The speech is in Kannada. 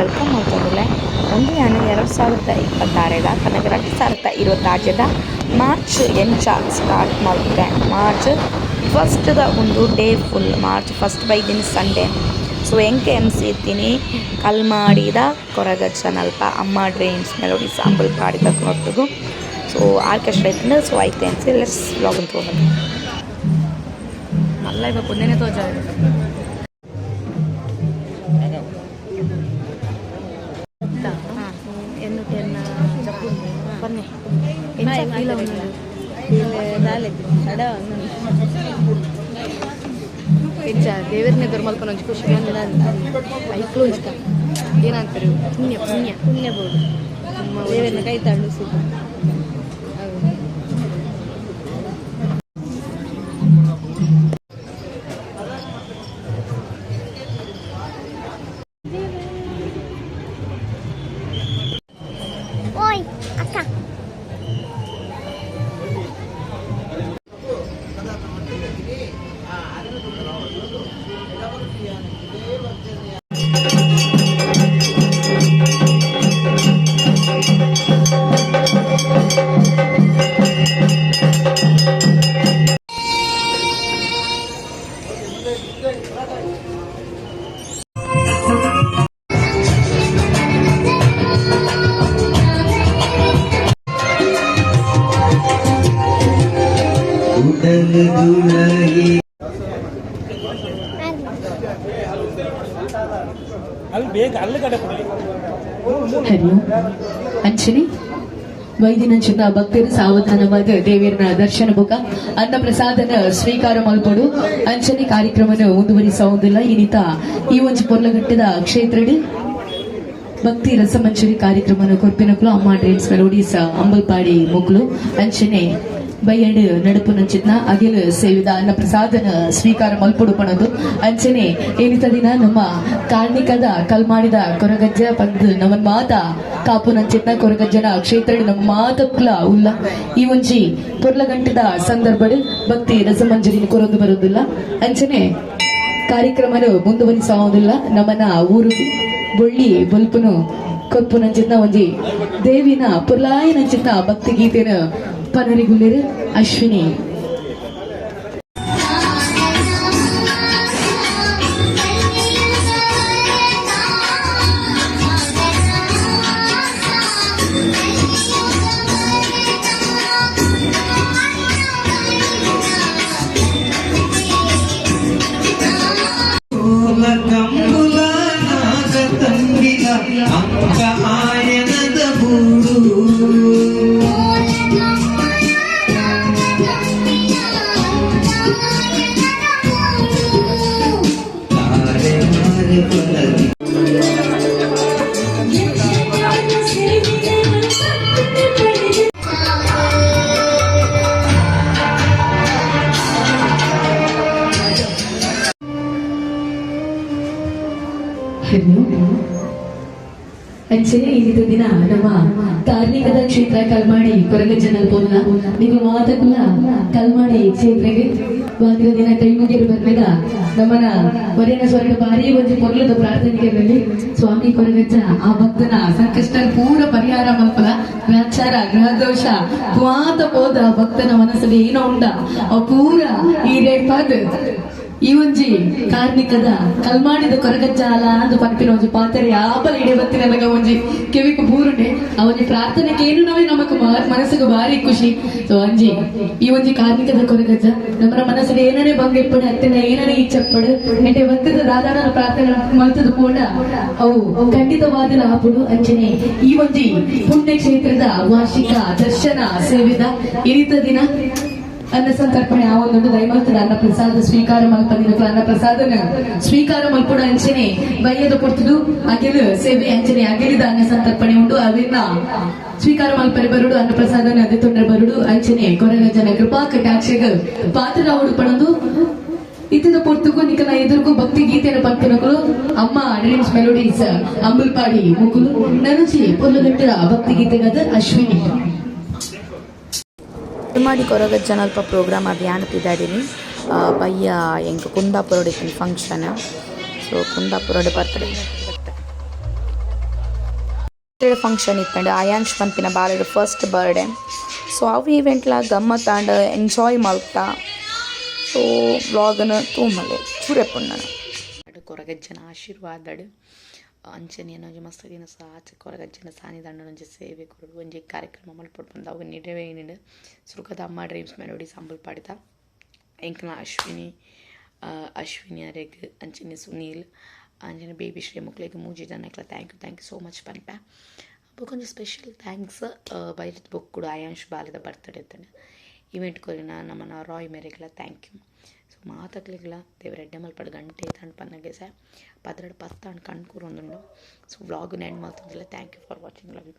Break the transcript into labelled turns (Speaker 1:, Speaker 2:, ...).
Speaker 1: ವೆಲ್ಕಮ್ ಮಾಡ್ಕೊಂಡಿಲ್ಲ 1/1/2026 ತನಕ 2026 ಮಾರ್ಚ್ ಎಂಚ ಸ್ಟಾರ್ಟ್ ಮಾಡ್ತಾರೆ. ಮಾರ್ಚ್ ಫಸ್ಟ್ದ ಒಂದು ಡೇ ಫುಲ್ ಮಾರ್ಚ್ ಫಸ್ಟ್ ಬೈ ದಿನ ಸಂಡೇ. ಸೊ ಎಂಕೆ ಎಮ್ ಸಿ ಇತ್ತೀನಿ ಕಲ್ಮಾಡಿದ ಕೊರಗಜ್ಜ ನಲ್ಪ ಅಮ್ಮ ಡ್ರೀಮ್ಸ್ ಮೆಲೋಡೀಸ್ ಅಂಬಲ್ಪಾಡಿದ ಕೊರಟು. ಸೊ ಆರ್ಕೆಸ್ಟ್ರಾ ಇತ್ತು. ಸೊ ಆಯ್ತು ಅನ್ಸಿ ಲೆಟ್ಸ್ ವ್ಲಾಗ್ ಅಂತ ಹೋಗೋದು. ಅಲ್ಲ ಇವಾಗ ಪುಣ್ಯನೇ ತೋಜ ಬನ್ನಿ ಹೆಚ್ಚ ದೇವರನ್ನೇ ದುರ್ಮಲ್ಪ ನಂಚು ಖುಷಿ ಐಕ್ಳು ಇಷ್ಟ ಏನಂತಾರೆ ಪುಣ್ಯ ಪುಣ್ಯ ಪುಣ್ಯ ಬೋಡು ದೇವರನ್ನ ಕೈ ತಾಳು ಸಿಗ
Speaker 2: ಅಂಚನೆ ವೈದಿನಂಚಿನ ಭಕ್ತರು ಸಾವಧಾನವಾದ ದೇವರನ ದರ್ಶನ ಬುಕ ಅನ್ನ ಪ್ರಸಾದನ ಸ್ವೀಕಾರ ಮಲ್ಪಡು ಅಂಚನೆ ಕಾರ್ಯಕ್ರಮನ ಮುಂದುವರಿಸುವುದಿಲ್ಲ. ಇನ್ನಿತ ಈ ಒಂದು ಪೊರ್ಲಘಟ್ಟದ ಕ್ಷೇತ್ರಡ್ ಭಕ್ತಿ ರಸಮಂಚರಿ ಕಾರ್ಯಕ್ರಮನ ಕೊರ್ಪಿನಕಲು ಅಮ್ಮ ಡ್ರೀಮ್ಸ್ ಮೆಲೋಡೀಸ್ ಅಂಬಲ್ಪಾಡಿ ಮುಕ್ಲು ಅಂಚನೆ ಬೈಯಡ್ ನಡುಪು ನಂಚಿನ ಅಗಿಲ್ ಸೇವಿದ ಅನ್ನ ಪ್ರಸಾದನ ಸ್ವೀಕಾರ ಮಲ್ಪಡು ಪಣದು ಅಂಚನೆ ಏನಿತ ದಿನ ನಮ್ಮ ಕಾರ್ಣಿಕದ ಕಲ್ಮಾಡಿದ ಕೊರಗಜ್ಜ ಪಂದ್ ನಮ್ಮನ್ ಮಾತ ಕಾಪು ನಂಚಿನ ಕೊರಗಜ್ಜನ ಕ್ಷೇತ್ರ ನಮ್ಮ ಮಾತಕ್ಲ ಉಲ್ಲ ಈ ಒಂಜಿ ಪೊರ್ಲಗಂಟದ ಸಂದರ್ಭಡ್ ಭಕ್ತಿ ರಸಮಂಜರಿನ ಕೊರೊಂದು ಬರುವುದಿಲ್ಲ. ಅಂಚನೆ ಕಾರ್ಯಕ್ರಮನು ಮುಂದುವರಿಸುವುದಿಲ್ಲ. ನಮ್ಮನ ಊರು ಬೊಳ್ಳಿ ಬೊಲ್ಪುನು ಕೊಪ್ಪು ನಂಚಿನ ಒಂಜಿ ದೇವಿನ ಪುರ್ಲಾಯ ನಂಚಿನ ಭಕ್ತಿ ಗೀತೆನ ಪನರಿಗುಳ್ಳಿರು ಅಶ್ವಿನಿ ಅಂಚನೆ ಇಂದಿನ ದಿನ ನಮ್ಮ ಕಾರ್ಣಿಕದ ಕ್ಷೇತ್ರ ಕಲ್ಮಾಡಿ ಕೊರಗಜ್ಜನ ಪೋಲ್ನ ನೀವು ಮಾತಕುಲ ಕಲ್ಮಾಡಿ ಕ್ಷೇತ್ರಗೆ ಬಾಗಿಲ ದಿನ ಕೈ ಮುಗಿರು ಬರ್ಬೇಕ ನಮ್ಮನ ಹೊರೇನ ಸ್ವರ್ಗ ಭಾರಿ ಒಂದು ಪೊರ್ಲದ ಪ್ರಾರ್ಥನೆಗಳಲ್ಲಿ ಸ್ವಾಮಿ ಕೊರಗಜ್ಜ ಆ ಭಕ್ತನ ಸಂಕಷ್ಟ ಪೂರ ಪರಿಹಾರ ಮಲ್ಪಲ ಗ್ರಹಚಾರ ಗ್ರಹದೋಷ ಮಾತ ಹೋದ ಭಕ್ತನ ಮನಸ್ಸಲ್ಲಿ ಏನೋ ಉಂಡ ಆ ಪೂರ ಈ ರೇಪಾದ ಈ ಒಂಜಿ ಕಾರ್ಣಿಕದ ಕಲ್ಮಾಡಿದ ಕೊರಗಜ್ಜ ಅಲ ಅಂದು ಪಂಪಿನ ಒಂಜಿ ಪಾತ್ರೆ ಆಪಲ ಇಡೆ ಬತ್ತಿನಗ ಒಂಜಿ ಕೆವಿಕು ಪೂರುಂಡೆ ಅವನಿ ಪ್ರಾರ್ಥನೆಗೆ ಏನು ನಾವೇ ನಮಕ್ ಮನಸ್ಸಿಗೆ ಭಾರಿ ಖುಷಿ. ಸೊ ಅಂಜಿ ಈ ಒಂಜಿ ಕಾರ್ಣಿಕದ ಕೊರಗಜ್ಜ ನಮ್ಮ ಮನಸ್ಸಿಗೆ ಏನನೇ ಬಂಗ ಇಪ್ಪಡು ಅತ್ತಿನ ಏನನೇ ಇಚ್ಚಪ್ಪಡು ಎಂಟೆ ಭಕ್ತದ ದಾದಾನ ಪ್ರಾರ್ಥನೆ ಮಲ್ತದ ಕೂಡ ಅವು ಖಂಡಿತವಾದ ಆಪುಡು. ಅಂಚನೆ ಈ ಒಂಜಿ ಪುಣ್ಯ ಕ್ಷೇತ್ರದ ವಾರ್ಷಿಕ ದರ್ಶನ ಸೇವಿದ ಇರಿತ ದಿನ ಅನ್ನ ಸಂತರ್ಪಣೆ ಆ ಒಂದು ದೈವತದ ಅನ್ನ ಪ್ರಸಾದ ಸ್ವೀಕಾರ ಮಲ್ಪದಿನ ಅನ್ನ ಪ್ರಸಾದನ ಸ್ವೀಕಾರ ಮಲ್ಪುಡ ಅಂಚನೆ ಬೈಯದ ಕೊಡ್ತದು ಅಗಿಲು ಸೇವೆ ಅಂಚನೆ ಅಗಿಲಿದ ಅನ್ನ ಸಂತರ್ಪಣೆ ಉಂಡು ಅದನ್ನ ಸ್ವೀಕಾರ ಮಲ್ಪರಿ ಬರುಡು ಅನ್ನ ಪ್ರಸಾದನ ಅದೇ ತೊಂದರೆ ಬರುಡು ಅಂಚನೆ ಕೊರಗಜ್ಜನ ಕೃಪಾ ಕಟಾಕ್ಷಗಳು ಪಾತ್ರ ಹುಡು ಪಣದು ಇತದ ಪೊರ್ತುಗೂ ನಿಕಲ ಎದುರುಗೂ ಭಕ್ತಿ ಗೀತೆಯನ್ನು ಪಂಪಿನಕಲು ಅಮ್ಮ ಡ್ರೀಮ್ಸ್ ಮೆಲೋಡೀಸ್ ಅಂಬಲ್ಪಾಡಿ ಮುಕುಲು ನನಚಿ ಪೊಲ್ಲಗಟ್ಟದ ಭಕ್ತಿ ಗೀತೆಗಾದ ಅಶ್ವಿನಿ
Speaker 1: ಮಾಡಿ ಕೊರಗಜ್ಜನ ಅಲ್ಪ ಪ್ರೋಗ್ರಾಮ್ ಅದು ಯಾನತಿದ್ದಾಡಿನಿ ಬಯ್ಯ ಎಂಕ್ ಕುಂದಾಪುರಡಿನ ಫಂಕ್ಷನ್. ಸೊ ಕುಂದಾಪುರಡು ಬರ್ತಡೆ ಫಂಕ್ಷನ್ ಇತ್ತಂಡು ಆಯಾಂಶ್ ಪನ್ಪಿನ ಬಾಲೆಡ್ ಫಸ್ಟ್ ಬರ್ಡೇ. ಸೊ ಅವು ಈವೆಂಟ್ಲ ಗಮ್ಮತ್ ಆಂಡ್ ಎಂಜಾಯ್ ಮಲ್ತಾ. ಸೊ ವ್ಲಾಗ್ನ ತೂಮಲೆ ಚೂರೆಪ್ಪುಂಡು ನಾನು ಕೊರಗಜ್ಜನ ಆಶೀರ್ವಾದಡ್ ಅಂಚನೆ ಒಂಜಿ ಮಸ್ತ್ ದಿನ ಆಚೆ ಕೊರಗಜ್ಜನ ಸಾನಿದಂಡ ಒಂಜಿ ಸೇವೆ ಕೊರಡು ಒಂಜಿ ಕಾರ್ಯಕ್ರಮ ಮಲ್ಪೊಡು ಬಂದು ಅವು ನಿಡವೇನಿಡು ಸುರುಕದ ಅಮ್ಮ ಡ್ರೀಮ್ಸ್ ಮೆಲೋಡಿ ಸಂಬಲ್ ಪಾಡಿತ ಎಂಕ್ಲ ಅಶ್ವಿನಿ ಅರೆಗ್ ಅಂಚನೆ ಸುನೀಲ್ ಅಂಚನೆ ಬೇಬಿ ಶ್ರೀ ಮುಕ್ಲೆಗ್ ಮೂಜಿ ಜನಕ್ಲ ಥ್ಯಾಂಕ್ ಯು ಸೋ ಮಚ್ ಪನ್ಪೆ. ಬೊಕೊಂಜಿ ಸ್ಪೆಷಲ್ ಥ್ಯಾಂಕ್ಸ್ ಬೈರತ್ ಬೊಕ್ಕುಡು ಆಯಾಂಶ್ ಬಾಲೆದ ಬರ್ತ್ಡೇ ಇತ್ತಂಡು ಇವೆಂಟ್ ಕೊರಿನ ನಮ್ಮನ ರಾಯ್ ಮೇರೆಗ್ಲ ಥ್ಯಾಂಕ್ ಯು. ಸೊ ಮಾತಕ್ಲೆಗ್ಲ ದೇವರ ಎಡ್ಡೆ ಮಲ್ಪಡು ಗಂಟೆ ತಂಡು ಪನ್ನಗೆ ಸಹ ಪದ್ರಡು ಪತ್ತಾಂಡು ಕಣ್ಕೂರು ಒಂದುಂಡು. ಸೊ ವ್ಲಾಗ್ ಎಂಡ್ ಮಾಡ್ತಿದ್ದಿಲ್ಲ. Thank you for watching. Love you.